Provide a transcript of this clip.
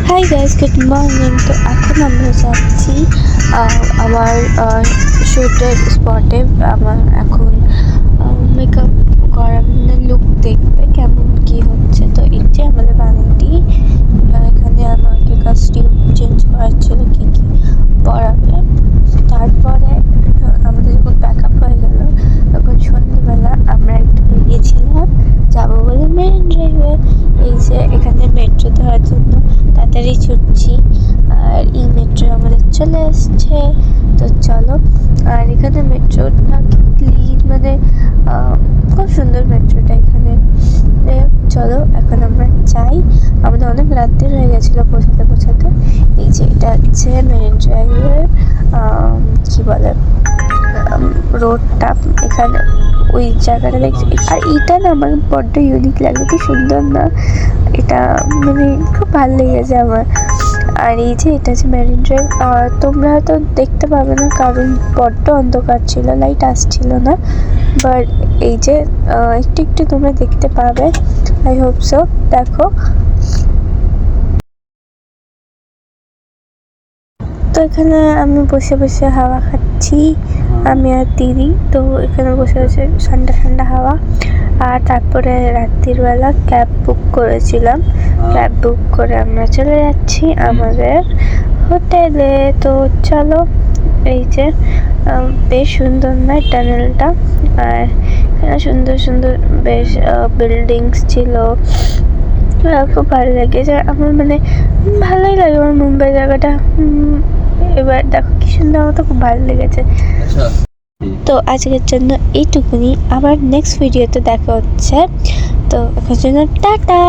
Hi guys, good morning. তো এখন আমরা যাচ্ছি আমার শ্যুটের স্পটে। আমার এখন মেকআপ করা মানে লুক দেখবে কেমন কি হচ্ছে। তো এটি আমাদের বানিটি, এখানে আমাকে কাস্টিউম চেঞ্জ করার ছিল, কী কী পরাবে। তারপরে আমাদের যখন প্যাক আপ হয়ে গেল তখন সন্ধ্যেবেলা আমরা একটু বেরিয়েছিলাম যাবো বলে মেরিন ড্রাইভে। এই যে এখানে মেট্রো ধরার জন্য তাড়াতাড়ি ছুটছি, আর এই মেট্রো আমাদের চলে এসছে। তো চলো, আর এখানে মেট্রোটা ক্লিন, মানে খুব সুন্দর মেট্রোটা এখানে। চলো এখন আমরা যাই, আমাদের অনেক রাত্রি হয়ে গেছিলো পৌঁছাতে। এই যে এটা হচ্ছে মেরিন ড্রাইভের কী বলে রোডটা, এখানে ওই জায়গাটা দেখছি। আর এইটা না আমার বড্ড ইউনিক লাগলো, কি সুন্দর না এটা, মানে খুব ভালো লেগেছে আমার। আর এই যে এটা হচ্ছে মেরিন ড্রাইভ। তোমরা তো দেখতে পাবে না কারণ বড্ড অন্ধকার ছিল, লাইট আসছিল না, বাট এই যে একটু একটু তোমরা দেখতে পাবে। I hope so. দেখো, তো এখানে আমি বসে বসে হাওয়া খাচ্ছি, আমি আর দিদি। তো এখানে বসে বসে ঠান্ডা ঠান্ডা হাওয়া। আর তারপরে রাত্রির বেলা ক্যাব বুক করেছিলাম, ক্যাব বুক করে আমরা চলে যাচ্ছি আমাদের হোটেলে। তো চলো, এই যে বেশ সুন্দর নয় টানেলটা, আর সুন্দর সুন্দর বেশ বিল্ডিংস ছিল, খুব ভালো লেগেছে আমার, মানে ভালোই লাগে আমার মুম্বাই জায়গাটা। এবার দেখো কি সুন্দর, আমার তো খুব ভালো লেগেছে। তো আজকের জন্য এইটুকুনি, আবার নেক্সট ভিডিওতে দেখা হচ্ছে। তো এখন জন্য টাটা।